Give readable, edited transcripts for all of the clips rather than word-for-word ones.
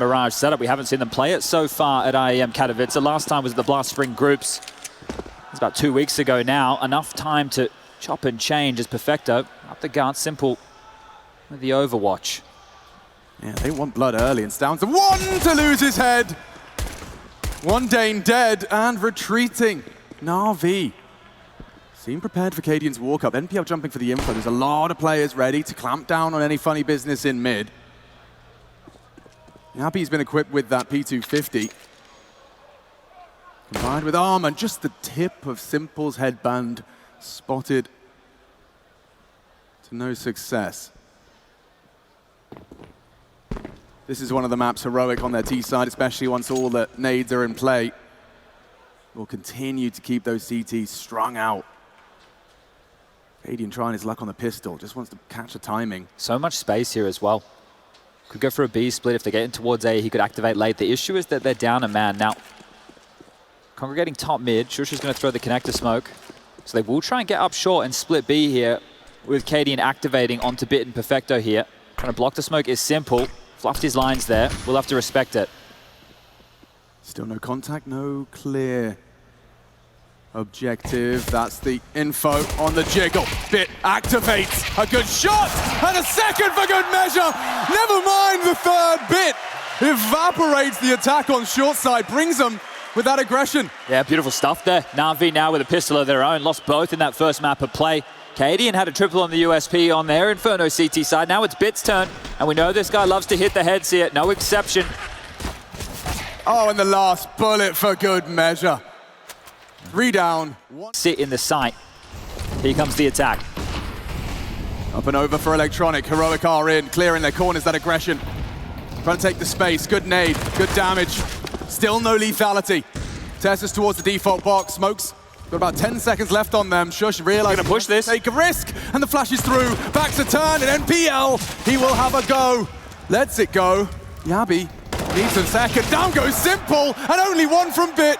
Mirage setup. We haven't seen them play it so far at IEM Katowice. The last time was at the Blast Spring Groups. It's about 2 weeks ago now. Enough time to chop and change as Perfecto up the guard, Simple with the Overwatch. Yeah, they want blood early, and it's down to one to lose his head. One Dane dead and retreating. NaVi seem prepared for Cadian's walk up. NPL jumping for the info. There's a lot of players ready to clamp down on any funny business in mid. Yabi's been equipped with that P250. Combined with armor, just the tip of Simple's headband spotted to no success. This is one of the maps Heroic on their T side, especially once all the nades are in play. Will continue to keep those CTs strung out. Cadian trying his luck on the pistol, just wants to catch the timing. So much space here as well. Could go for a B split if they get in towards A. He could activate late. The issue is that they're down a man. Now, congregating top mid, shox is going to throw the connector smoke. So they will try and get up short and split B here with Cadian activating onto Bit and Perfecto here. Trying to block the smoke is Simple. Fluffed his lines there. We'll have to respect it. Still no contact, no clear objective. That's the info on the jiggle. Bit activates. A good shot and a second for good measure. Never mind the third. Bit evaporates the attack on short side, brings them with that aggression. Yeah, beautiful stuff there. NaVi now with a pistol of their own. Lost both in that first map of play. Cadian had a triple on the USP on their Inferno CT side. Now it's Bit's turn, and we know this guy loves to hit the heads here. No exception. Oh, and the last bullet for good measure. 3 down. Sit in the sight. Here comes the attack. Up and over for Electronic. Heroic are in, clearing their corners, that aggression. Trying to take the space. Good nade, good damage. Still no lethality. Tessus towards the default box. Smokes. Got about 10 seconds left on them. shox realizing gonna push this. Take a risk, and the flash is through. Back to turn, and NPL, he will have a go. Lets it go. Yabi needs a second. Down goes Simple, and only one from Bit.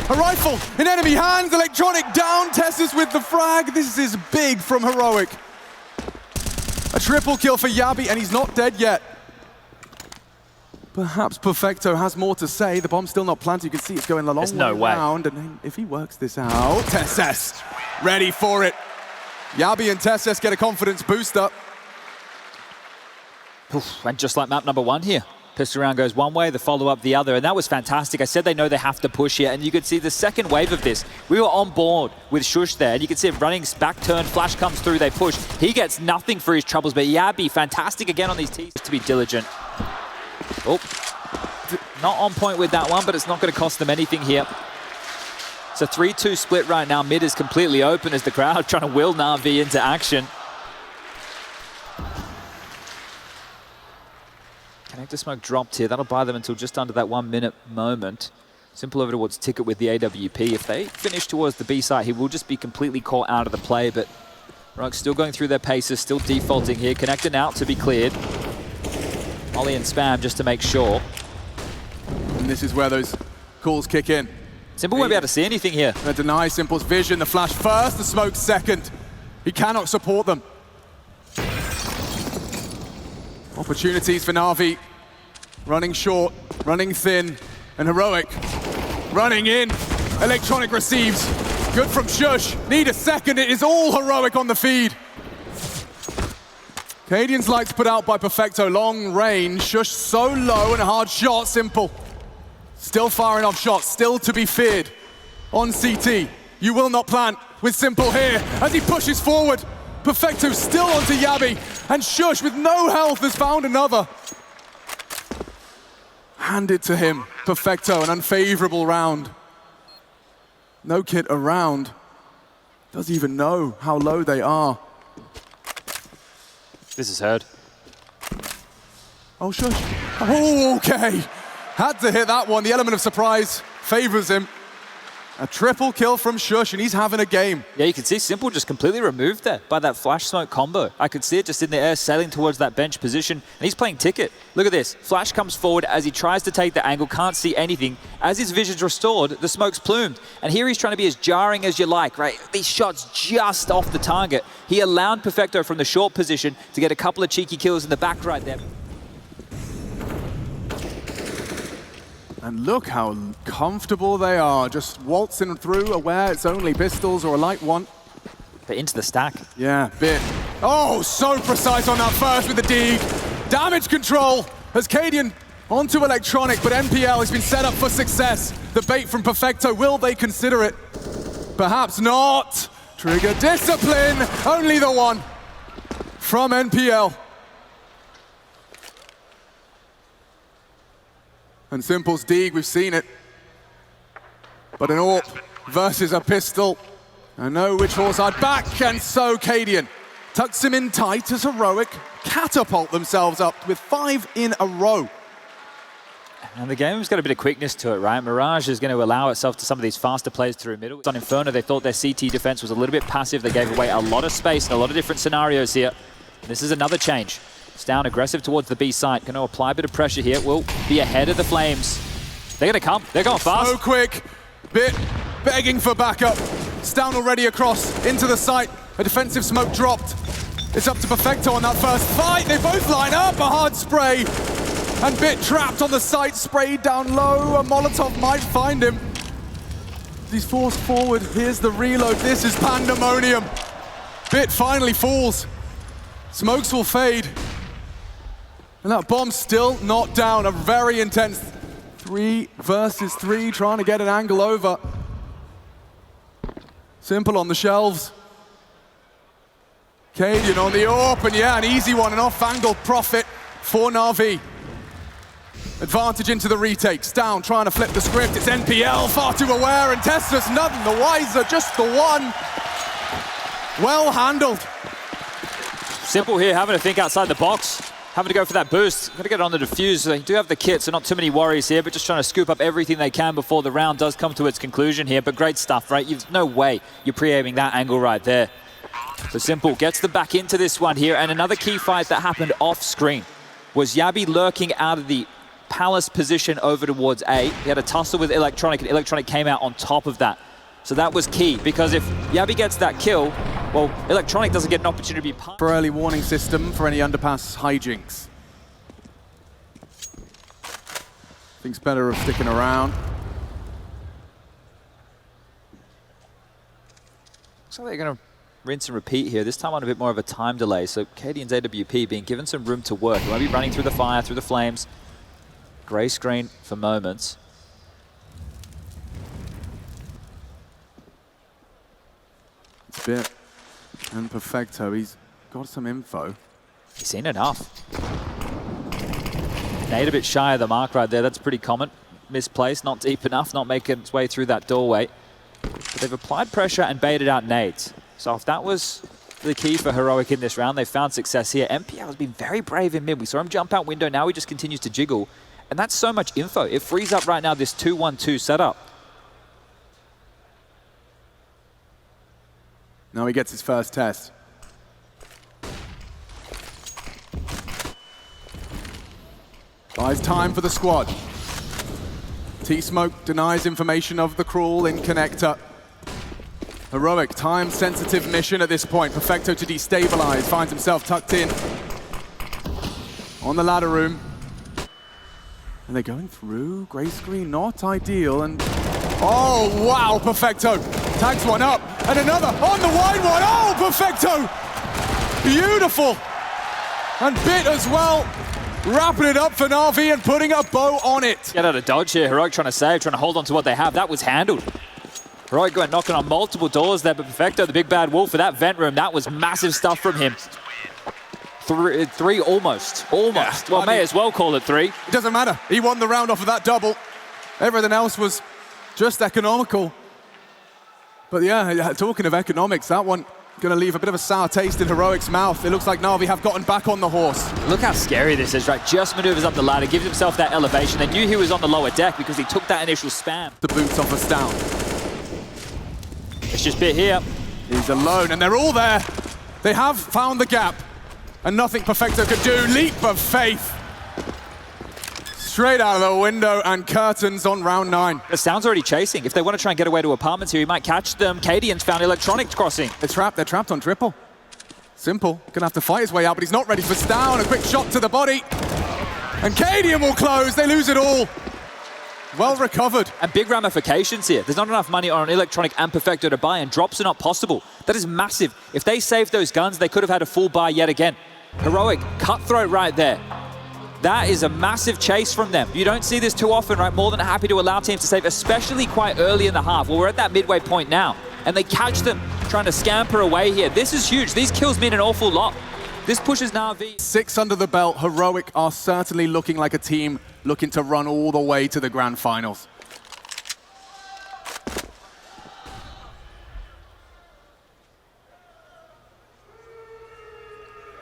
A rifle in enemy hands. Electronic down. Tessus with the frag. This is big from Heroic. A triple kill for Yabi, and he's not dead yet. Perhaps Perfecto has more to say. The bomb's still not planted. You can see it's going a long way around. And if he works this out, Tessus ready for it. Yabi and Tessus get a confidence boost up. Oof, and just like map number 1 here. Pistol round goes one way, the follow-up the other, and that was fantastic. I said they know they have to push here, and you could see the second wave of this. We were on board with shox there, and you can see it running, back turn, flash comes through, they push. He gets nothing for his troubles, but Yabi, fantastic again on these T's to be diligent. Oh, not on point with that one, but it's not going to cost them anything here. It's a 3-2 split right now. Mid is completely open as the crowd trying to will NaVi into action. Connector smoke dropped here. That'll buy them until just under that 1 minute moment. Simple over towards Ticket with the AWP. If they finish towards the B site, he will just be completely caught out of the play, but Rogue still going through their paces, still defaulting here. Connector now to be cleared. Ollie and spam just to make sure. And this is where those calls kick in. Simple won't be able to see anything here. Gonna deny Simple's vision. The flash first, the smoke second. He cannot support them. Opportunities for NaVi. Running short, running thin, and Heroic running in. Electronic receives. Good from shox. Need a second. It is all Heroic on the feed. Cadian's lights put out by Perfecto. Long range. shox so low and a hard shot. Simple. Still firing off shots. Still to be feared. On CT. You will not plant with Simple here as he pushes forward. Perfecto still onto Yabi. And shox with no health has found another. Hand it to him. Perfecto, an unfavorable round. No kit around. Doesn't even know how low they are. This is heard. Oh, shox. Oh, okay. Had to hit that one. The element of surprise favors him. A triple kill from shox, and he's having a game. Yeah, you can see Simple just completely removed there by that flash smoke combo. I could see it just in the air sailing towards that bench position, and he's playing Ticket. Look at this. Flash comes forward as he tries to take the angle, can't see anything. As his vision's restored, the smoke's plumed. And here he's trying to be as jarring as you like, right? These shots just off the target. He allowed Perfecto from the short position to get a couple of cheeky kills in the back right there. And look how comfortable they are, just waltzing through, aware it's only pistols or a light one. But into the stack. Yeah, bit. Oh, so precise on that first with the dig. Damage control as Cadian onto electronic, but NPL has been set up for success. The bait from Perfecto, will they consider it? Perhaps not. Trigger discipline, only the one from NPL. And Simple's dig, we've seen it. But an AWP versus a pistol. I know which horse I'd back, and so Cadian tucks him in tight as Heroic catapult themselves up with 5 in a row. And the game's got a bit of quickness to it, right? Mirage is going to allow itself to some of these faster plays through middle. On Inferno, they thought their CT defense was a little bit passive. They gave away a lot of space in a lot of different scenarios here. This is another change. It's down aggressive towards the B site. Going to apply a bit of pressure here. Will be ahead of the Flames. They're going to come. They're going fast. So quick. Bit begging for backup. Down already across into the site. A defensive smoke dropped. It's up to Perfecto on that first fight. They both line up. A hard spray. And Bit trapped on the site, sprayed down low. A Molotov might find him. He's forced forward. Here's the reload. This is pandemonium. Bit finally falls. Smokes will fade. And that bomb's still not down. A very intense 3 versus 3, trying to get an angle over. Simple on the shelves. Cadian on the AWP, and yeah, an easy one, an off-angle profit for NaVi. Advantage into the retakes. Down, trying to flip the script. It's NPL, far too aware, and Tesla's none the wiser, just the one. Well handled. Simple here, having to think outside the box. Having to go for that boost. Got to get on the defuse. They do have the kit, so not too many worries here, but just trying to scoop up everything they can before the round does come to its conclusion here. But great stuff, right? There's no way you're pre-aiming that angle right there. So Simple gets the back into this one here, and another key fight that happened off screen was Yabi lurking out of the Palace position over towards A. He had a tussle with Electronic, and Electronic came out on top of that. So that was key, because if Yabi gets that kill, well, Electronic doesn't get an opportunity to be part. For early warning system for any underpass hijinks. Thinks better of sticking around. Looks like they're going to rinse and repeat here, this time on a bit more of a time delay. So Cadian's AWP being given some room to work. He won't be running through the fire, through the flames. Grey screen for moments. It's Bit and Perfecto, he's got some info. He's seen enough. Nade a bit shy of the mark right there, that's pretty common. Misplaced, not deep enough, not making its way through that doorway. But they've applied pressure and baited out nades. So if that was the key for Heroic in this round, they found success here. MPL has been very brave in mid. We saw him jump out window, now he just continues to jiggle. And that's so much info. It frees up right now this 2-1-2 setup. Now he gets his first test. Buys time for the squad. T-Smoke denies information of the crawl in connector. Heroic, time-sensitive mission at this point. Perfecto to destabilize, finds himself tucked in on the ladder room. And they're going through, gray screen, not ideal, and oh wow, Perfecto tags one up, and another on the wide one, oh Perfecto, beautiful, and Bit as well, wrapping it up for NaVi and putting a bow on it. Get out of dodge here, Heroic trying to save, trying to hold on to what they have, that was handled. Heroic going knocking on multiple doors there, but Perfecto, the big bad wolf for that vent room, that was massive stuff from him. Three almost. Yeah, well, may as well call it 3. It doesn't matter. He won the round off of that double. Everything else was just economical. But yeah, talking of economics, that one going to leave a bit of a sour taste in Heroic's mouth. It looks like NaVi have gotten back on the horse. Look how scary this is, right? Just maneuvers up the ladder, gives himself that elevation. They knew he was on the lower deck because he took that initial spam. The boots off us down. It's just Bit here. He's alone, and they're all there. They have found the gap. And nothing Perfecto could do. Leap of faith. Straight out of the window and curtains on round 9. The Sound's already chasing. If they want to try and get away to apartments here, he might catch them. Cadian's found Electronic crossing. They're trapped on triple. Simple. Gonna have to fight his way out, but he's not ready for Stown. A quick shot to the body. And Cadian will close. They lose it all. Well recovered. And big ramifications here. There's not enough money on Electronic and Perfecto to buy, and drops are not possible. That is massive. If they saved those guns, they could have had a full buy yet again. Heroic, cutthroat right there. That is a massive chase from them. You don't see this too often, right? More than happy to allow teams to save, especially quite early in the half. Well, we're at that midway point now, and they catch them trying to scamper away here. This is huge. These kills mean an awful lot. This pushes NaVi. 6 under the belt. Heroic are certainly looking like a team looking to run all the way to the grand finals.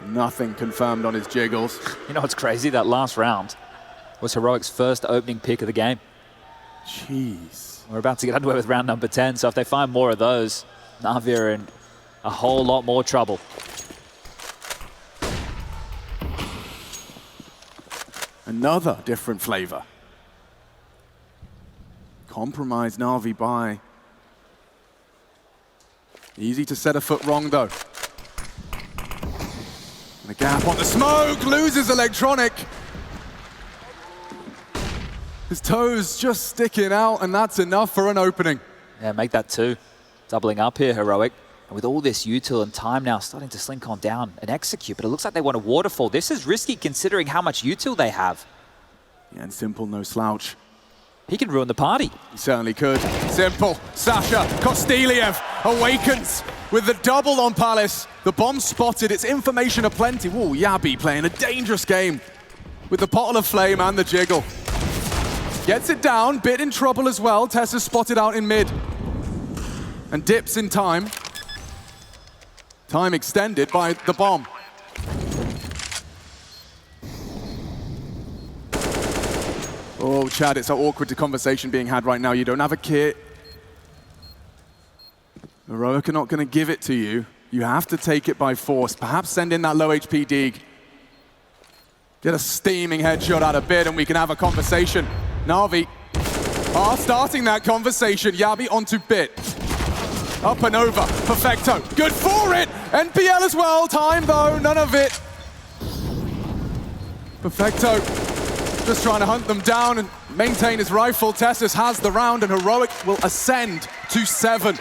Nothing confirmed on his jiggles. You know what's crazy? That last round was Heroic's first opening pick of the game. Jeez. We're about to get underway with round number 10, so if they find more of those, NaVi are in a whole lot more trouble. Another different flavor. Compromise NaVi by. Easy to set a foot wrong though. And a gap on the smoke, loses Electronic. His toes just sticking out, and that's enough for an opening. Yeah, make that 2. Doubling up here, Heroic. And with all this util and time now starting to slink on down and execute, but it looks like they want a waterfall. This is risky considering how much util they have. Yeah, and Simple, no slouch. He can ruin the party. He certainly could. Simple, Sasha, Kosteliev awakens with the double on Palace. The bomb spotted, it's information aplenty. Whoa, Yabi playing a dangerous game with the bottle of flame and the jiggle. Gets it down, bit in trouble as well. Tessa's spotted out in mid. And dips in time. Time extended by the bomb. Oh, Chad, it's so awkward, the conversation being had right now. You don't have a kit. Heroic are not going to give it to you. You have to take it by force. Perhaps send in that low HP dig. Get a steaming headshot out of bid and we can have a conversation. NaVi are starting that conversation. Yabi onto bit. Up and over, Perfecto, good for it! NPL as well, time though, none of it. Perfecto, just trying to hunt them down and maintain his rifle. Tessus has the round and Heroic will ascend to 7.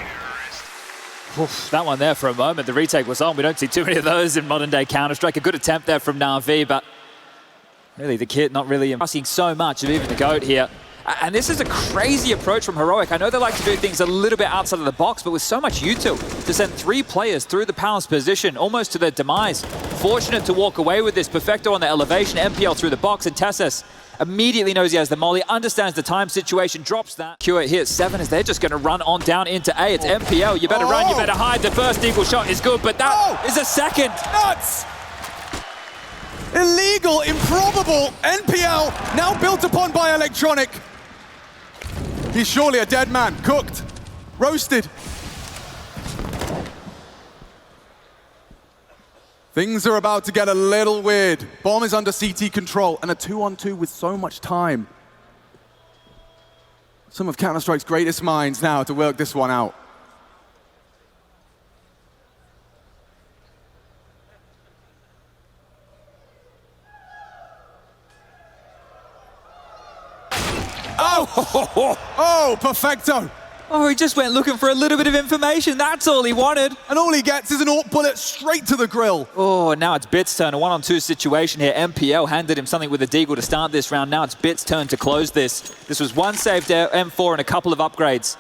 Oof, that one there for a moment, the retake was on. We don't see too many of those in modern day Counter-Strike. A good attempt there from NaVi, but really the kit not really asking so much of even the GOAT here. And this is a crazy approach from Heroic. I know they like to do things a little bit outside of the box, but with so much util to send 3 players through the Palace position, almost to their demise. Fortunate to walk away with this. Perfecto on the elevation, MPL through the box, and Tessus immediately knows he has the molly, understands the time situation, drops that. Q here at 7 as they're just going to run on down into A. It's MPL. You better run, you better hide. The first eagle shot is good, but that is a second. Nuts! Illegal, improbable, NPL now built upon by Electronic. He's surely a dead man, cooked, roasted. Things are about to get a little weird. Bomb is under CT control and a 2-on-2 with so much time. Some of Counter-Strike's greatest minds now to work this one out. Oh, Perfecto. Oh, he just went looking for a little bit of information. That's all he wanted. And all he gets is an AWP bullet straight to the grill. Oh, now it's Bit's turn. A 1-on-2 situation here. MPL handed him something with a deagle to start this round. Now it's Bit's turn to close this. This was one saved M4 and a couple of upgrades.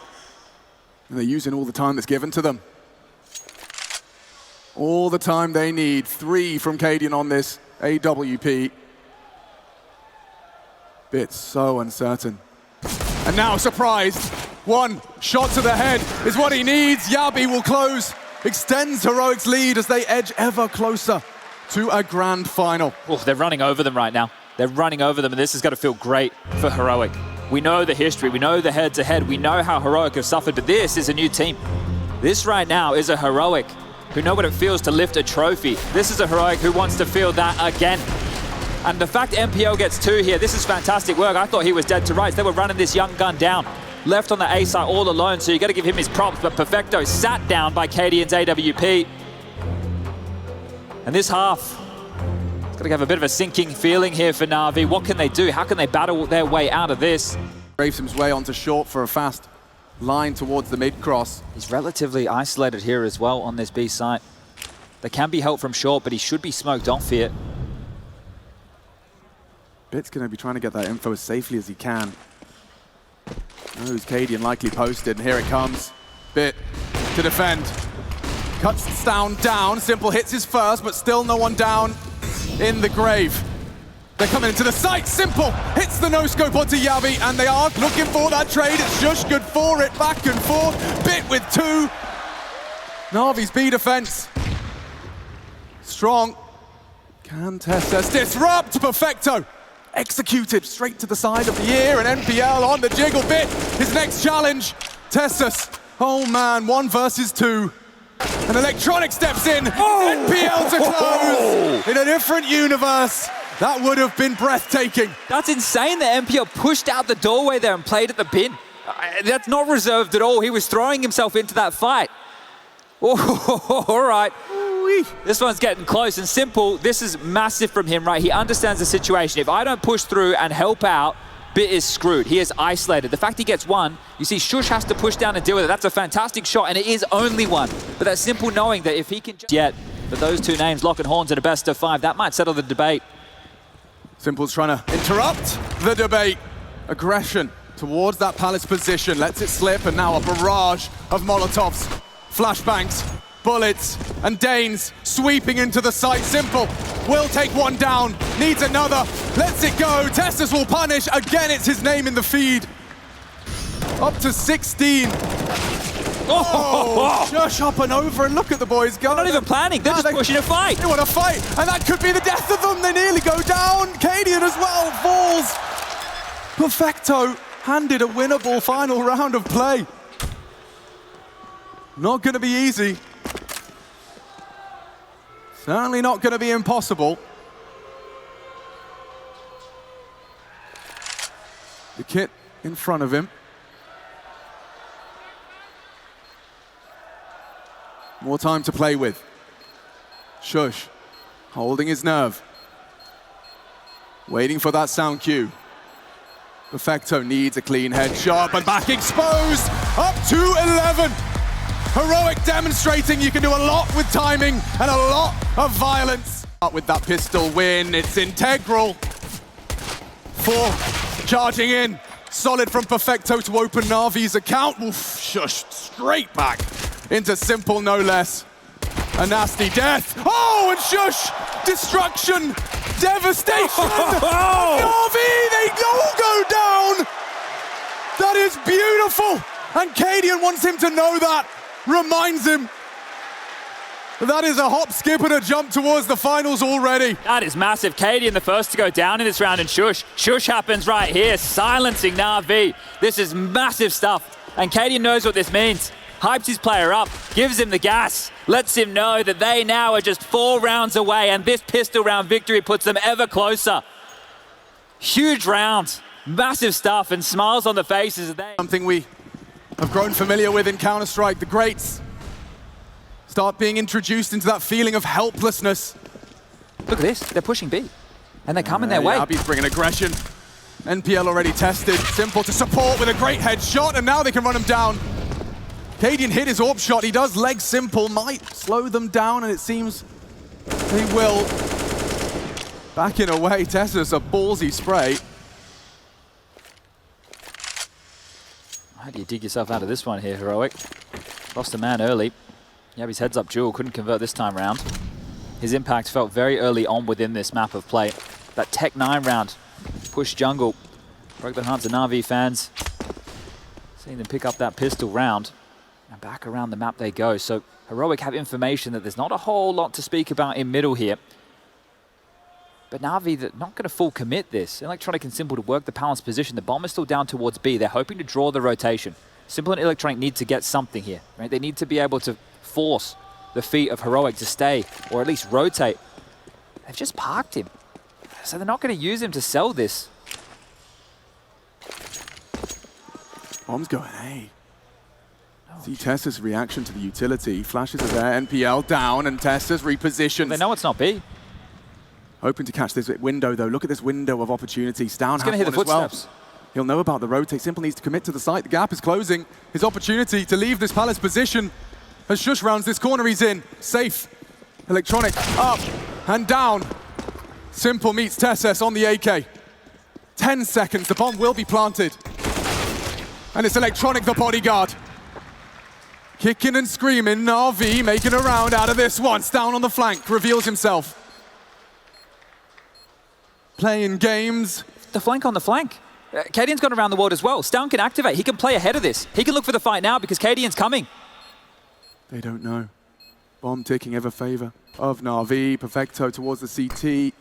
And they're using all the time that's given to them. All the time they need. 3 from Cadian on this AWP. Bit's so uncertain. And now, surprised, 1 shot to the head is what he needs. Yabi will close, extends Heroic's lead as they edge ever closer to a grand final. Oh, they're running over them right now. They're running over them, and this is going to feel great for Heroic. We know the history, we know the head-to-head, we know how Heroic have suffered, but this is a new team. This right now is a Heroic who know what it feels to lift a trophy. This is a Heroic who wants to feel that again. And the fact MPL gets 2 here, this is fantastic work. I thought he was dead to rights. They were running this young gun down. Left on the A side all alone, so you got to give him his props. But Perfecto sat down by Cadian's AWP. And this half, it's going to have a bit of a sinking feeling here for NaVi. What can they do? How can they battle their way out of this? Braves his way onto short for a fast line towards the mid-cross. He's relatively isolated here as well on this B site. There can be help from short, but he should be smoked off here. Bit's going to be trying to get that info as safely as he can. Knows Cadian likely posted, and here it comes. Bit to defend. Cuts down. Simple hits his first, but still no one down in the grave. They're coming into the site. Simple hits the no-scope onto Yavi, and they are looking for that trade. It's Shush good for it, back and forth. Bit with two. Navi's B defense. Strong. Can xantares disrupt? Perfecto. Executed straight to the side of the ear, and NPL on the jiggle. Bit his next challenge. xantares, oh man, 1 versus 2. And Electronic steps in. NPL to close. In a different universe. That would have been breathtaking. That's insane that MPL pushed out the doorway there and played at the bin. That's not reserved at all. He was throwing himself into that fight. Oh, all right. This one's getting close and simple. This is massive from him, right? He understands the situation. If I don't push through and help out, Bit is screwed. He is isolated. The fact he gets one, you see Shush has to push down and deal with it. That's a fantastic shot, and it is only one. But that simple knowing that if he can just... But those two names, Lock and Horns in a best of 5, that might settle the debate. Simple's trying to interrupt the debate. Aggression towards that Palace position. Lets it slip, and now a barrage of Molotovs. Flashbangs, bullets, and Danes sweeping into the site. Simple will take one down, needs another, lets it go. xantares will punish. Again, it's his name in the feed. Up to 16. Oh, Shush up and over, and look at the boys go. They're not even planning, they're just pushing a fight. They want to fight, and that could be the death of them. They nearly go down. Cadian as well falls. Perfecto handed a winnable final round of play. Not going to be easy. Certainly not going to be impossible. The kit in front of him. More time to play with. Shush, holding his nerve. Waiting for that sound cue. Perfecto needs a clean headshot, but back exposed. Up to 11. Heroic demonstrating you can do a lot with timing and a lot of violence. With that pistol win, it's integral for charging in. Solid from Perfecto to open Navi's account. Oof, Shush, straight back into Simple, no less. A nasty death. Oh, and Shush, destruction, devastation. Navi, they all go down. That is beautiful. And Cadian wants him to know that. Reminds him that is a hop, skip, and a jump towards the finals already. That is massive. Cadian the first to go down in this round, and Shush happens right here, silencing NaVi. This is massive stuff, and Cadian knows what this means. Hypes his player up, gives him the gas, lets him know that they now are just 4 rounds away, and this pistol round victory puts them ever closer. Huge round, massive stuff, and smiles on the faces of they. Something we have grown familiar with in Counter-Strike. The greats start being introduced into that feeling of helplessness. Look at this, they're pushing B, and they're coming their way. Abby's bringing aggression. NPL already tested. Simple to support with a great headshot, and now they can run him down. Cadian hit his AWP shot. He does leg Simple, might slow them down, and it seems he will. Backing away, xantares, a ballsy spray. How do you dig yourself out of this one here, Heroic? Lost a man early. Yabi's heads up duel, couldn't convert this time round. His impact felt very early on within this map of play. That Tech 9 round, push jungle, broke the hearts of NaVi fans. Seeing them pick up that pistol round, and back around the map they go. So Heroic have information that there's not a whole lot to speak about in middle here. But NaVi, they're not going to full commit this. Electronic and Simple to work the balance position. The bomb is still down towards B. They're hoping to draw the rotation. Simple and Electronic need to get something here, right? They need to be able to force the feet of Heroic to stay, or at least rotate. They've just parked him. So they're not going to use him to sell this. Bomb's going, hey. See xantares' reaction to the utility. Flashes are there, NPL down, and xantares repositions. They know it's not B. Hoping to catch this window, though. Look at this window of opportunity. Down He's going to hit the footsteps. Well. He'll know about the rotate. Simple needs to commit to the site. The gap is closing. His opportunity to leave this Palace position as Shush rounds this corner he's in. Safe. Electronic up and down. Simple meets Tesses on the AK. 10 seconds, the bomb will be planted. And it's Electronic, the bodyguard. Kicking and screaming, NaVi making a round out of this once. Down on the flank, reveals himself. Playing games. The flank on the flank. Cadian's gone around the world as well. Stown can activate. He can play ahead of this. He can look for the fight now because Cadian's coming. They don't know. Bomb ticking ever favor of NaVi. Perfecto towards the CT.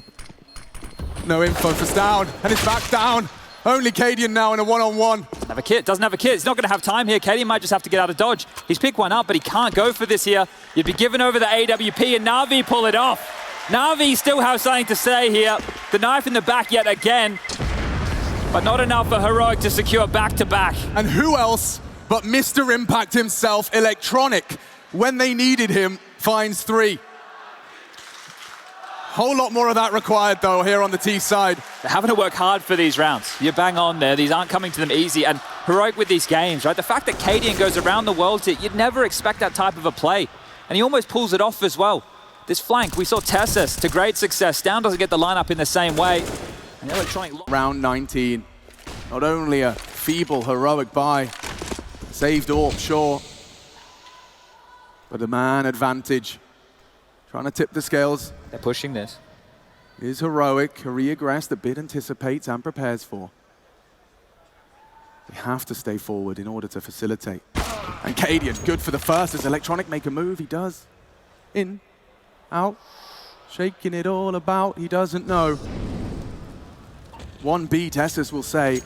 No info for Stown, and it's back down. Only Cadian now in a one-on-one. Doesn't have a kit, doesn't have a kit. He's not going to have time here. Cadian might just have to get out of dodge. He's picked one up, but he can't go for this here. You'd be given over the AWP, and NaVi pull it off. NaVi still has something to say here. The knife in the back yet again, but not enough for Heroic to secure back-to-back. And who else but Mr. Impact himself, Electronic, when they needed him, finds 3. Whole lot more of that required, though, here on the T side. They're having to work hard for these rounds. You bang on there. These aren't coming to them easy. And Heroic with these games, right? The fact that Cadian goes around the world, you'd never expect that type of a play. And he almost pulls it off as well. This flank, we saw Tesses to great success. Stown doesn't get the lineup in the same way. And Electronic... Round 19. Not only a feeble Heroic buy, saved AWP, sure, but a man advantage. Trying to tip the scales. They're pushing this. Is Heroic a regress that Bid anticipates and prepares for. They have to stay forward in order to facilitate. And Cadian, good for the first. As Electronic make a move, he does. In, out, shaking it all about, he doesn't know. 1B, Tessus will say.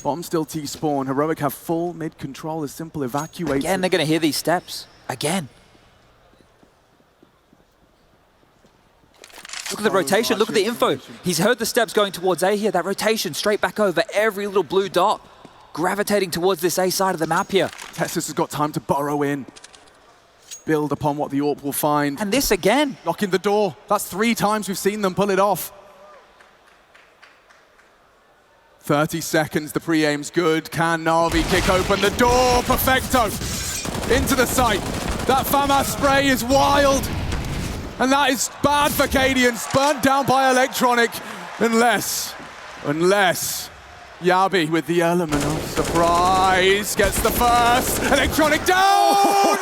Bomb still T-spawn. Heroic have full mid control as Simple evacuates. Again, they're going to hear these steps. Again. Look at the rotation, look at the info. He's heard the steps going towards A here. That rotation straight back over every little blue dot, gravitating towards this A side of the map here. Tessus has got time to burrow in, build upon what the AWP will find. And this again. Knocking the door. That's 3 times we've seen them pull it off. 30 seconds, the pre-aim's good. Can NaVi kick open the door? Perfecto. Into the site. That FAMAS spray is wild. And that is bad for Cadian, burnt down by Electronic, unless Yabi with the element of surprise gets the first. Electronic down!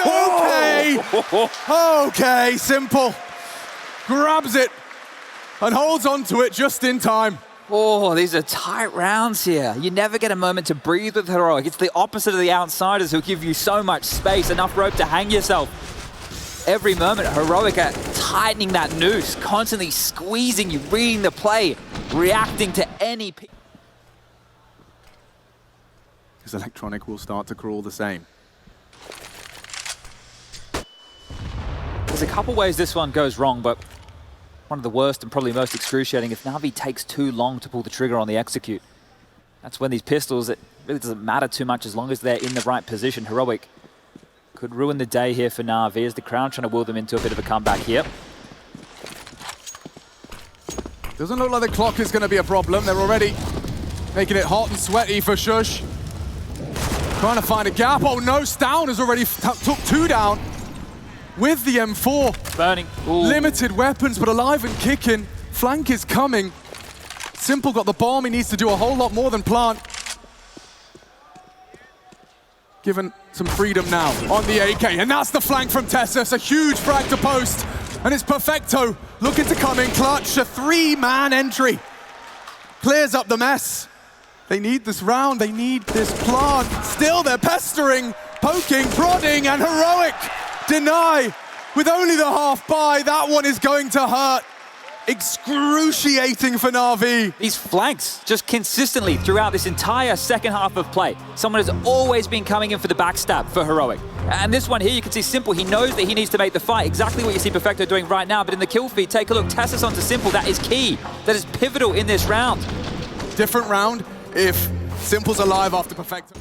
Okay, Simple grabs it and holds onto it just in time. Oh, these are tight rounds here. You never get a moment to breathe with Heroic. It's the opposite of the outsiders who give you so much space, enough rope to hang yourself. Every moment, Heroic are tightening that noose, constantly squeezing you, reading the play, reacting to any... Because Electronic will start to crawl the same. There's a couple ways this one goes wrong, but one of the worst and probably most excruciating, if NaVi takes too long to pull the trigger on the execute. That's when these pistols, it really doesn't matter too much as long as they're in the right position. Heroic could ruin the day here for NaVi as the crowd trying to will them into a bit of a comeback here. Doesn't look like the clock is going to be a problem. They're already making it hot and sweaty for Shush. Trying to find a gap. Oh no, Stown has already took 2 down with the M4. Burning. Ooh. Limited weapons, but alive and kicking. Flank is coming. Simple got the bomb. He needs to do a whole lot more than plant. Given some freedom now on the AK, and that's the flank from Tessus. A huge frag to post, and it's Perfecto looking to come in clutch. A 3-man entry. Clears up the mess. They need this round, they need this plant. Still they're pestering, poking, prodding, and Heroic deny with only the half buy. That one is going to hurt. Excruciating for NaVi. These flanks, just consistently throughout this entire second half of play, someone has always been coming in for the backstab for Heroic. And this one here, you can see Simple, he knows that he needs to make the fight, exactly what you see Perfecto doing right now, but in the kill feed, take a look, Tessus onto Simple, that is key. That is pivotal in this round. Different round if Simple's alive after Perfecto.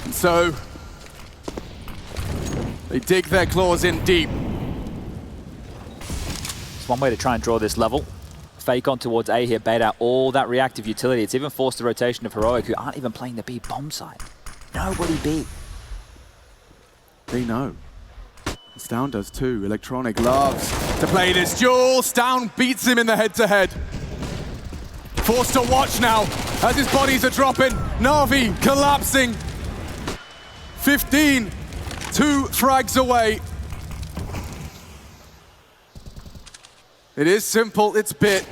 And so, they dig their claws in deep. It's one way to try and draw this level. Fake on towards A here, bait out all that reactive utility. It's even forced the rotation of Heroic, who aren't even playing the B bomb side. Nobody B. They know. Stown does too. Electronic loves to play this duel. Stown beats him in the head-to-head. Forced to watch now as his bodies are dropping. NaVi collapsing. 15, 2 frags away. It is simple, it's bit.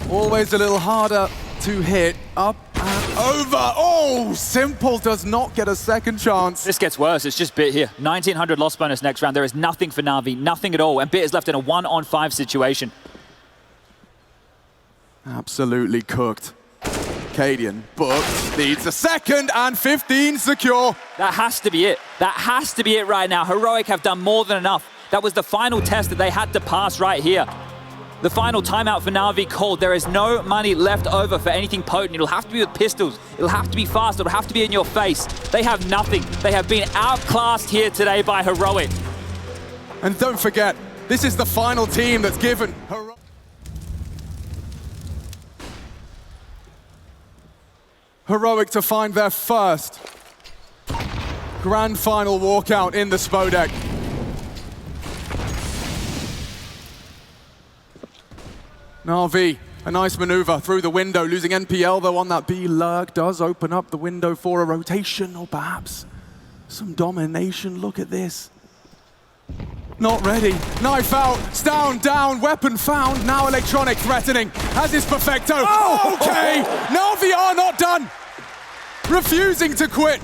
Always a little harder to hit. Up and over. Oh, simple does not get a second chance. This gets worse, it's just Bit here. 1900 loss bonus next round. There is nothing for NaVi, nothing at all. And Bit is left in a 1-on-5 situation. Absolutely cooked. Cadian booked, needs a second, and 15 secure. That has to be it. That has to be it right now. Heroic have done more than enough. That was the final test that they had to pass right here. The final timeout for NaVi called. There is no money left over for anything potent. It'll have to be with pistols. It'll have to be fast. It'll have to be in your face. They have nothing. They have been outclassed here today by Heroic. And don't forget, this is the final team that's given Heroic to find their first grand final walkout in the Spodek. NaVi, a nice maneuver through the window, losing NPL though on that B lurk does open up the window for a rotation or perhaps some domination. Look at this. Not ready. Knife out, Stown down, weapon found. Now Electronic threatening, as is Perfecto. Oh, okay, NaVi are not done. Refusing to quit.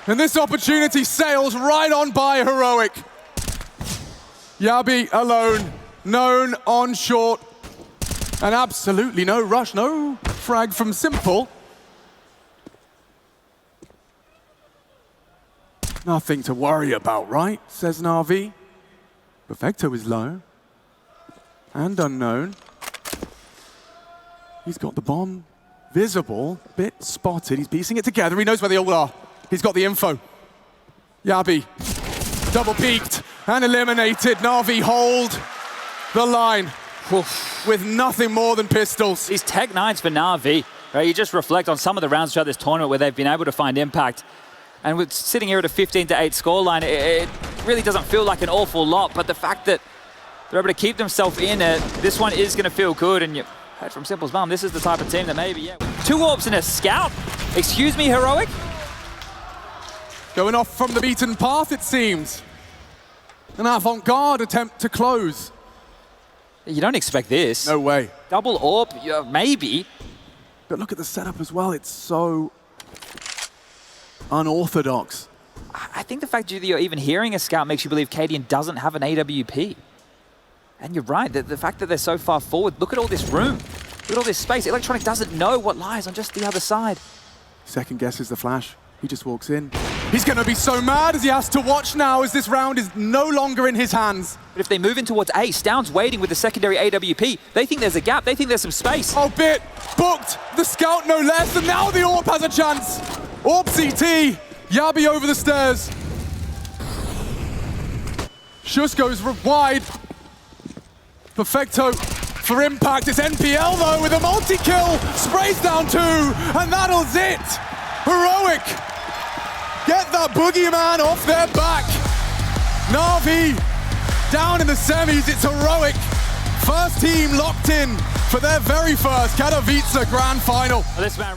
And this opportunity sails right on by Heroic. Yabi alone, known on short. And absolutely no rush, no frag from Simple. Nothing to worry about, right? Says NaVi. Perfecto is low. And unknown. He's got the bomb visible, Bit spotted. He's piecing it together. He knows where they all are. He's got the info. Yabi, double peeked and eliminated. NaVi hold the line with nothing more than pistols. These Tech 9s for NaVi, right? You just reflect on some of the rounds throughout this tournament where they've been able to find impact. And with sitting here at a 15-8 scoreline, it really doesn't feel like an awful lot, but the fact that they're able to keep themselves in it, this one is going to feel good. And you heard from Simple's mum, this is the type of team that maybe, yeah. 2 orbs and a scout. Excuse me, Heroic? Going off from the beaten path, it seems. An avant-garde attempt to close. You don't expect this. No way. Double orb, yeah, maybe. But look at the setup as well. It's so unorthodox. I think the fact that you're even hearing a scout makes you believe Cadian doesn't have an AWP. And you're right, the fact that they're so far forward, look at all this room. Look at all this space. Electronic doesn't know what lies on just the other side. Second guesses the flash. He just walks in. He's going to be so mad as he has to watch now as this round is no longer in his hands. But if they move in towards A, Stown's waiting with the secondary AWP. They think there's a gap. They think there's some space. Oh, Bit booked. The scout no less. And now the Orb has a chance. Orb CT. Yabi over the stairs. shox goes wide. Perfecto for impact. It's NPL though with a multi-kill. Sprays down 2. And that'll it. Heroic. Get that boogeyman off their back. NaVi down in the semis. It's Heroic. First team locked in for their very first Katowice Grand Final. Well, this man